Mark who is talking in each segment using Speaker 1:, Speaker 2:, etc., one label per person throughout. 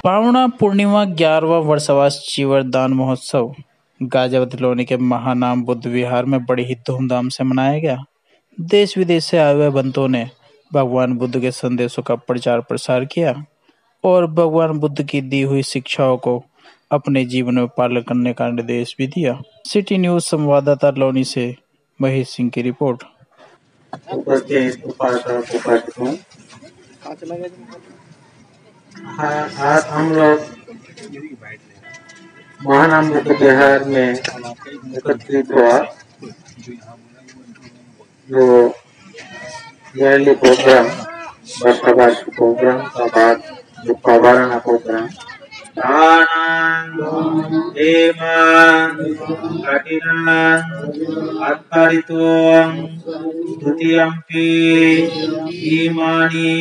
Speaker 1: पावना पूर्णिमा 11वां वर्षवास चीवर दान महोत्सव गाजियाबाद लोनी के महानाम बुद्ध विहार में बड़ी ही धूमधाम से मनाया गया। देश विदेश से आए हुए भक्तों ने भगवान बुद्ध के संदेशों का प्रचार प्रसार किया और भगवान बुद्ध की दी हुई शिक्षाओं को अपने जीवन में पालन करने का निर्देश भी दिया। सिटी न्यूज संवाददाता लोनी से महेश सिंह की रिपोर्ट।
Speaker 2: आज हम लोग महानाम बुद्ध विहार में एकत्रित हुआ। जो yearly प्रोग्राम वर्षवार्षिक प्रोग्राम का बाद जो कवारणा प्रोग्राम द्वितीयम्पि ईमानि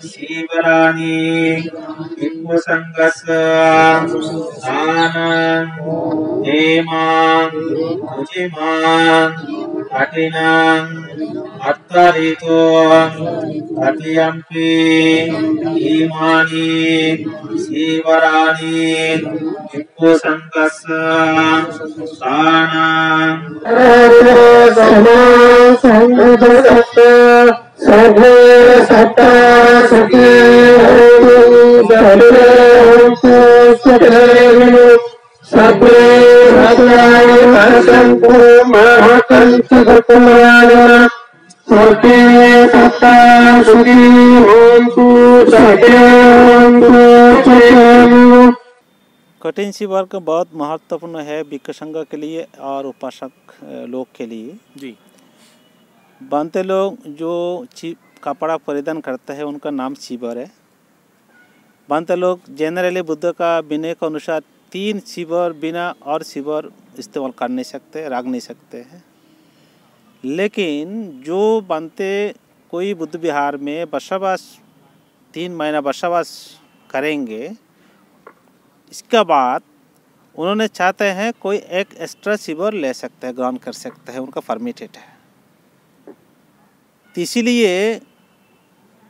Speaker 2: सीवराणि संगस दानं हेमां उजिमां कठिनं अत्तरितो तृतीयम्पि ईमानि सीवराणि संगस दानं सर्वे सत्ता सती सर्वे भद्राणि सर्वे सत्ता सुखी होन्तु
Speaker 3: कठिन शिविर का बहुत महत्वपूर्ण है भिक्खु संघ के लिए और उपासक लोग के लिए। जी, बांते लोग जो कपड़ा परिधान करते हैं उनका नाम शिविर है। बांते लोग जनरली बुद्ध का विनय के अनुसार 3 शिविर बिना और शिविर इस्तेमाल कर नहीं सकते, रख नहीं सकते हैं। लेकिन जो बांते कोई बुद्ध विहार में वर्षवास 3 महीना वर्षवास करेंगे, इसके बाद उन्होंने चाहते हैं कोई एक एक्स्ट्रा शिविर ले सकते हैं, ग्रहण कर सकते हैं, उनका परमिटेड है। तो इसीलिए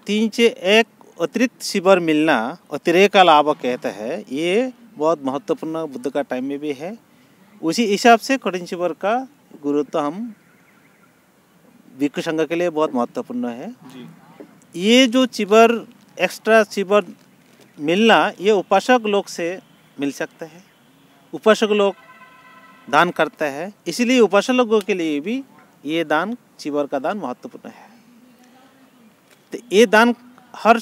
Speaker 3: 3 से 1 अतिरिक्त शिविर मिलना अतिरेक का लाभ कहते हैं, ये बहुत महत्वपूर्ण बुद्ध का टाइम में भी है। उसी हिसाब से कठिन शिविर का गुरुत्व हम भिक्खु संघ के लिए बहुत महत्वपूर्ण है। जी। ये जो शिविर एक्स्ट्रा शिविर मिलना ये उपासक लोग से मिल सकता है। उपासक लोग दान करते हैं, इसलिए उपासक लोगों के लिए भी ये दान शिविर का दान महत्वपूर्ण है। तो ये दान हर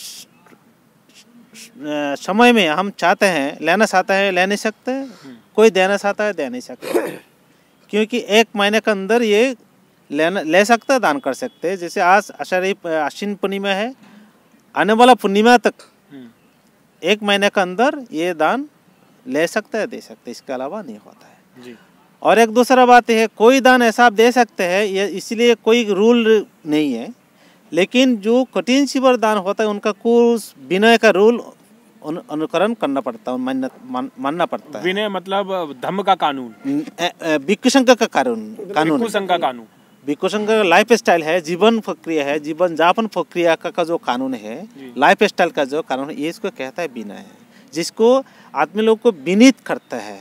Speaker 3: समय में हम चाहते हैं, लेना चाहते हैं ले नहीं सकते, कोई देना चाहता है दे नहीं सकते, क्योंकि 1 महीने के अंदर ये ले सकते हैं, दान कर सकते हैं। जैसे आज आश्विन पूर्णिमा है, आने वाला पूर्णिमा तक 1 महीने के अंदर ये दान ले सकते हैं, दे सकते हैं, इसके अलावा नहीं होता है। जी। और एक दूसरा बात है, कोई दान ऐसा आप दे सकते हैं, ये इसलिए कोई रूल नहीं है। लेकिन जो कठिन शिविर दान होता है उनका कुछ विनय का रूल अनुकरण करना पड़ता है, मानना पड़ता है। विनय मतलब धर्म का कानून, भिक्खु संघ का कानून, भिक्खु संघ का कानून, भिक्खु संघ का लाइफ स्टाइल है, जीवन प्रक्रिया है, जीवन यापन प्रक्रिया का जो कानून है, लाइफ स्टाइल का जो कानून है, ये इसको कहता है विनय है, जिसको आदमी लोग को विनीत करता है,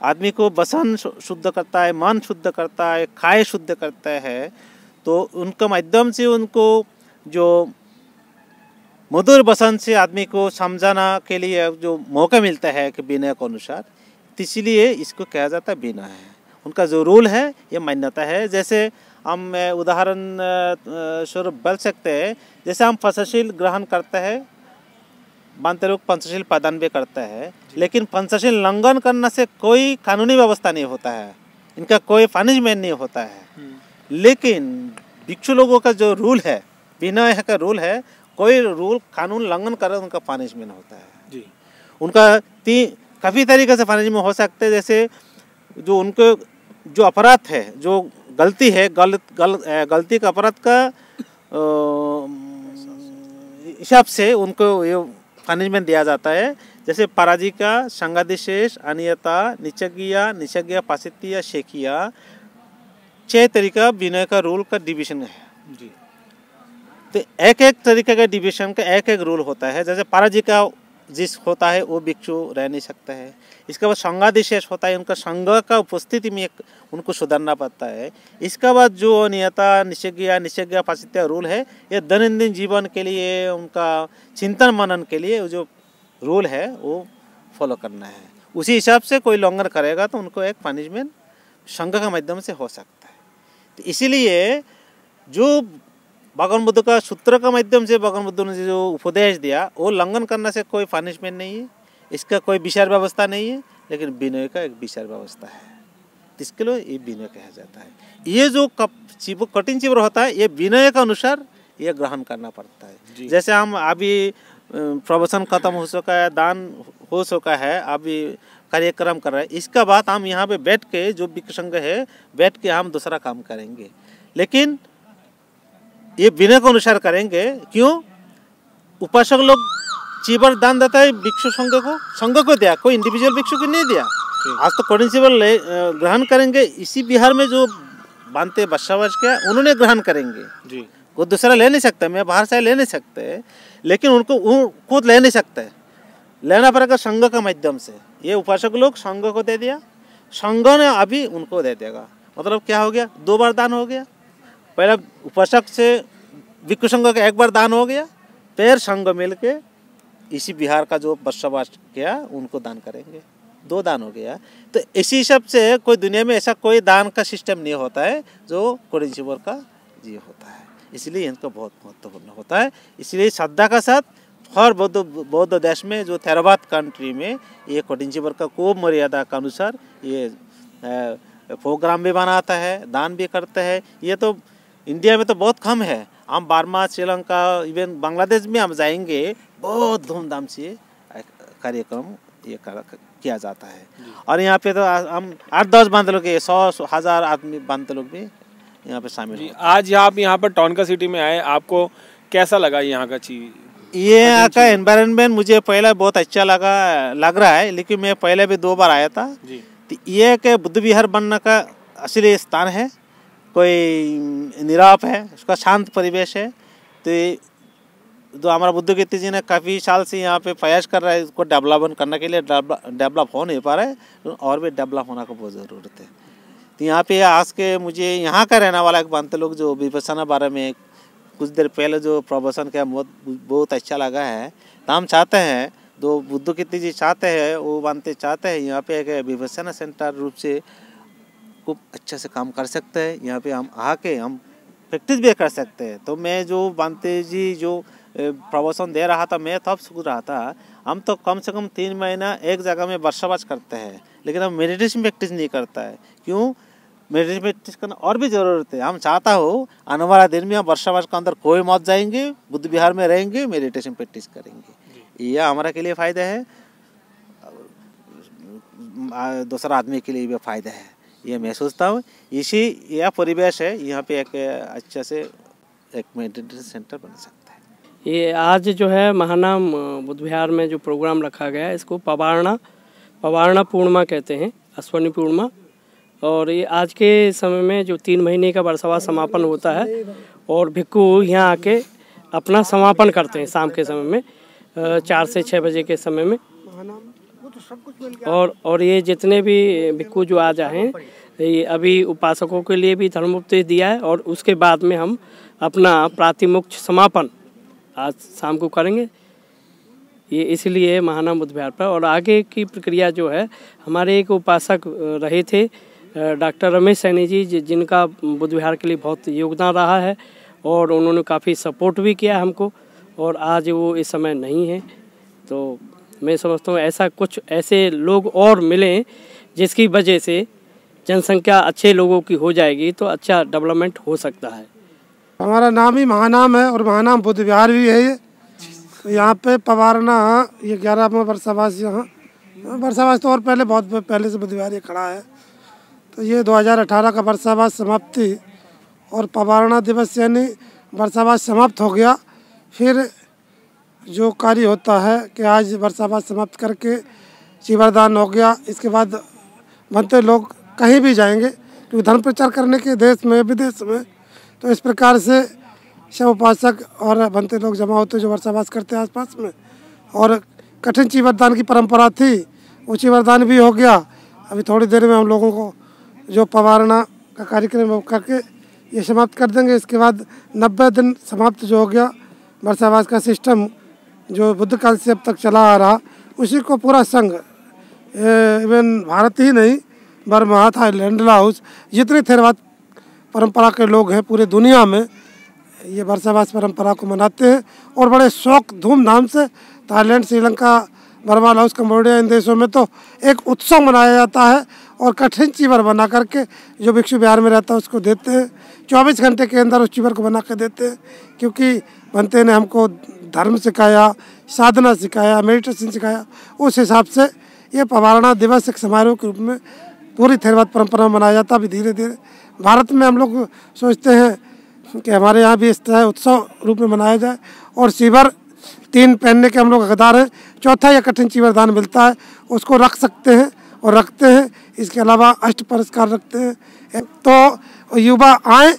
Speaker 3: आदमी को वसन शुद्ध करता है, मन शुद्ध करता है, काया शुद्ध करता है। तो उनका माध्यम से उनको जो मधुर वसन से आदमी को समझाना के लिए जो मौका मिलता है कि विनय के अनुसार, इसलिए इसको कहा जाता है विनय है। उनका जो रूल है ये मान्यता है। जैसे हम उदाहरण स्वरूप बोल सकते हैं, जैसे हम पंचशील ग्रहण करते हैं, बांते लोग पंचशील प्रदान भी करते हैं, लेकिन पंचशील उल्लंघन करने से कोई कानूनी व्यवस्था नहीं होता है, इनका कोई पनिशमेंट नहीं होता है। लेकिन भिक्षु लोगों का जो रूल है, विनय का रूल है, कोई रूल कानून उल्लंघन करे उनका पनिशमेंट होता है। जी। उनका काफ़ी तरीके से पनिशमेंट हो सकते हैं। जैसे जो उनको जो अपराध है, जो गलती है, गलती का अपराध का हिसाब से उनको ये पनिशमेंट दिया जाता है। जैसे पराजिका, संगादिशेष, अनियता, निचगिया, निचगिया पासितिया, शेकिया, 6 तरीका विनय का रूल का डिवीजन है जी। तो एक एक तरीके का डिवीजन का एक एक रूल होता है। जैसे पराजिका जिस होता है वो भिक्षु रह नहीं सकता है। इसके बाद संगादिशेष होता है, उनका संघ का उपस्थिति में उनको सुधरना पड़ता है। इसके बाद जो नियता, निषेज्ञा पासित्य रूल है, ये दैनंदिन जीवन के लिए, उनका चिंतन मनन के लिए जो रूल है वो फॉलो करना है। उसी हिसाब से कोई उल्लंघन करेगा तो उनको एक पनिशमेंट संघ के माध्यम से हो सकता है। तो इसीलिए जो भगवान बुद्ध का सूत्र का माध्यम से भगवान बुद्ध ने जो उपदेश दिया वो उल्लंघन करने से कोई पनिशमेंट नहीं है, इसका कोई विचार व्यवस्था नहीं है, लेकिन विनय का एक विचार व्यवस्था है। इसके लिए ये विनय कहा जाता है। ये जो कठिन चीवर होता है ये विनय के अनुसार ये ग्रहण करना पड़ता है। जैसे हम अभी प्रवचन खत्म हो चुका है, दान हो चुका है, अभी कार्यक्रम कर रहे हैं, इसका बाद हम यहाँ पे बैठ के जो भिक्षु संघ है बैठ के हम दूसरा काम करेंगे, लेकिन ये विनय के अनुसार करेंगे। क्यों? उपासक लोग चीवर दान देता है भिक्षु संघ को दिया, कोई इंडिविजुअल भिक्षु को नहीं दिया। आज तो कठिन चीवर ग्रहण करेंगे। इसी बिहार में जो बांधते बच्चावास के उन्होंने ग्रहण करेंगे जी। कोई दूसरा ले नहीं सकता, मैं बाहर से ले नहीं सकते, लेकिन उनको खुद ले नहीं सकते, लेना पड़ेगा संघ का माध्यम से। ये उपासक लोग संघ को दे दिया, संघ ने अभी उनको दे देगा। मतलब क्या हो गया? 2 बार दान हो गया। पहला उपासक से भिक्षु संघ का 1 बार दान हो गया, फिर संघ मिल के इसी बिहार का जो बच्चावास किया उनको दान करेंगे, 2 दान हो गया। तो इसी हिसाब से कोई दुनिया में ऐसा कोई दान का सिस्टम नहीं होता है जो कठिन चीवर का जी होता है। इसलिए इनका बहुत महत्वपूर्ण होता है। इसलिए श्रद्धा का साथ हर बौद्ध देश में जो थेरावाद कंट्री में ये कठिन चीवर का खूब मर्यादा के अनुसार ये प्रोग्राम भी बनाता है, दान भी करता है। ये तो इंडिया में तो बहुत कम है। हम बर्मा, श्रीलंका, इवन बांग्लादेश में हम जाएंगे, बहुत धूमधाम से कार्यक्रम ये किया जाता है। और यहाँ पे तो हम 8-10 बांध लोग, 100,000 आदमी बांध लोग भी यहाँ पे शामिल हैं।
Speaker 4: आज आप यहाँ पर टोनका सिटी में आए, आपको कैसा लगा यहाँ का चीज?
Speaker 3: ये यहाँ का एनवायरनमेंट मुझे पहले बहुत अच्छा लग रहा है, लेकिन मैं पहले भी 2 बार आया था जी। तो ये कि बुद्ध विहार बनने का असली स्थान है, कोई निराप है, उसका शांत परिवेश है। तो हमारा बुद्ध कीर्ति जी ने काफ़ी साल से यहाँ पे प्रयास कर रहा है इसको डेवलपमेंट करने के लिए, डेवलप हो नहीं पा रहा है, और भी डेवलप होने का बहुत ज़रूरत है। तो यहाँ पे आज के मुझे यहाँ का रहने वाला एक बांते लोग जो विपස්සना बारे में कुछ देर पहले जो प्रवचन किया बहुत अच्छा लगा है। तो हम चाहते हैं, जो बुद्ध कीर्ति जी चाहते हैं, वो बांते चाहते हैं यहाँ पे एक विपස්සना सेंटर रूप से खूब अच्छे से काम कर सकते हैं। यहाँ पे हम आके हम प्रैक्टिस भी कर सकते हैं। तो मैं जो बांते जी जो प्रवचन दे रहा था, मैं तब सोच रहा था हम तो कम से कम 3 महीना एक जगह में बरसाबास करते हैं, लेकिन हम मेडिटेशन प्रैक्टिस नहीं करता है। क्यों? मेडिटेशन प्रैक्टिस करना और भी ज़रूरत है। हम चाहता हो आने वाला दिन में हम बरसाबास के अंदर कोई मत जाएंगे, बुद्ध विहार में रहेंगे, मेडिटेशन प्रैक्टिस करेंगे। यह हमारा के लिए फ़ायदा है, दूसरा आदमी के लिए भी फ़ायदा है, ये मैं सोचता हूँ। इसी यह परिवेश है, यहाँ पे एक अच्छा से एक मेडिटेशन सेंटर बन सकता है।
Speaker 5: ये आज जो है महानाम बुद्ध विहार में जो प्रोग्राम रखा गया है, इसको पवारना पूर्णिमा कहते हैं, अश्वनी पूर्णिमा। और ये आज के समय में जो 3 महीने का बरसावास समापन होता है, और भिक्खु यहाँ आके अपना समापन करते हैं शाम के समय में 4 से 6 बजे के समय में। और ये जितने भी भिक्खु जो आ जाए, ये अभी उपासकों के लिए भी धर्मोपदेश दिया है, और उसके बाद में हम अपना प्रातिमोक्ष समापन आज शाम को करेंगे। ये इसलिए महानाम बुद्ध विहार पर। और आगे की प्रक्रिया जो है, हमारे एक उपासक रहे थे डॉक्टर रमेश सैनी जी, जिनका बुद्ध विहार के लिए बहुत योगदान रहा है, और उन्होंने काफ़ी सपोर्ट भी किया हमको, और आज वो इस समय नहीं है। तो मैं समझता हूँ ऐसा कुछ ऐसे लोग और मिलें जिसकी वजह से जनसंख्या अच्छे लोगों की हो जाएगी, तो अच्छा डेवलपमेंट हो सकता है।
Speaker 6: हमारा नाम ही महानाम है, और महानाम बुद्ध विहार भी है। ये यहाँ पे पवारना, ये 11वां बरसावास, यहाँ बरसावास तो और पहले बहुत पहले से बुद्ध विहार ये खड़ा है। तो ये 2018 का बरसावास समाप्ति और पवारना दिवस यानी बरसावास समाप्त हो गया। फिर जो कार्य होता है कि आज वर्षावास समाप्त करके चीवरदान हो गया, इसके बाद बनते लोग कहीं भी जाएंगे क्योंकि धर्म प्रचार करने के देश में विदेश में, तो इस प्रकार से शिव उपासक और बनते लोग जमा होते जो वर्षावास करते हैं आसपास में। और कठिन चीवरदान की परंपरा थी, वो चीवरदान भी हो गया। अभी थोड़ी देर में हम लोगों को जो पवारना का कार्यक्रम करके ये समाप्त कर देंगे। इसके बाद 90 दिन समाप्त जो हो गया वर्षावास का सिस्टम जो बुद्ध काल से अब तक चला आ रहा, उसी को पूरा संघ, इवन भारत ही नहीं, बर्मा, थाईलैंड, लाओस, जितने थेरवाद परंपरा के लोग हैं पूरे दुनिया में ये वर्षावास परंपरा को मनाते हैं और बड़े शौक धूमधाम से। Thailand, Sri Lanka, Burma, Laos, Cambodia, इन देशों में तो एक उत्सव मनाया जाता है और कठिन चीवर बना करके जो भिक्षु बिहार में रहता है उसको देते हैं। 24 घंटे के अंदर उस चीवर को बना कर देते हैं, क्योंकि बनते ने हमको धर्म सिखाया, साधना सिखाया, मेडिटेशन सिखाया। उस हिसाब से ये पवारना दिवस एक समारोह के रूप में पूरी थेरवाद परंपरा में मनाया जाता है। अभी धीरे धीरे भारत में हम लोग सोचते हैं कि हमारे यहाँ भी इस तरह उत्सव रूप में मनाया जाए। और चीवर 3 पहनने के हम लोग हकदार हैं। चौथा या कठिन चीवर दान मिलता है, उसको रख सकते हैं और रखते हैं। इसके अलावा अष्ट पुरस्कार रखते हैं। तो युवा आए,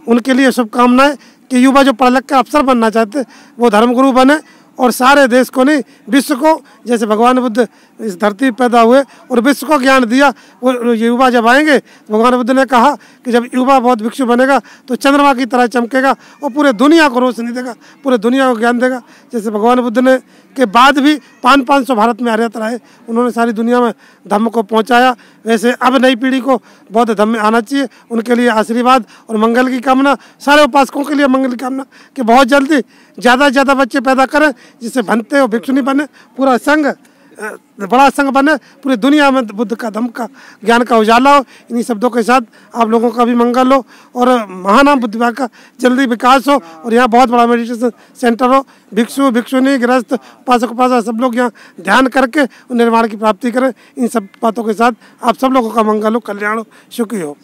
Speaker 6: उनके लिए शुभकामनाएं कि युवा जो पढ़ लिख कर अफसर बनना चाहते हैं वो धर्मगुरु बने और सारे देश को नहीं, विश्व को, जैसे भगवान बुद्ध इस धरती पर पैदा हुए और विश्व को ज्ञान दिया, वो युवा जब आएंगे तो भगवान बुद्ध ने कहा कि जब युवा बहुत भिक्षु बनेगा तो चंद्रमा की तरह चमकेगा और पूरे दुनिया को रोशनी देगा, पूरे दुनिया को ज्ञान देगा। जैसे भगवान बुद्ध ने के बाद भी 500 भारत में आर्यत रहे, उन्होंने सारी दुनिया में धर्म को पहुँचाया। वैसे अब नई पीढ़ी को बौद्ध धर्म में आना चाहिए। उनके लिए आशीर्वाद और मंगल की कामना, सारे उपासकों के लिए मंगल की कामना कि बहुत जल्दी ज़्यादा से ज़्यादा बच्चे पैदा करें जिससे बनते और भिक्षु नहीं बने, पूरा संघ बड़ा संघ बने, पूरी दुनिया में बुद्ध का धम्म का ज्ञान का उजाला हो। इन्हीं शब्दों के साथ आप लोगों का भी मंगल हो और महानाम बुद्ध विहार का जल्दी विकास हो और यहाँ बहुत बड़ा मेडिटेशन सेंटर हो। भिक्षु, भिक्षुनी, गृहस्थ, उपासक, उपासक सब लोग यहाँ ध्यान करके निर्माण की प्राप्ति करें। इन सब बातों के साथ आप सब लोगों का मंगल हो, कल्याण हो, सुखी हो।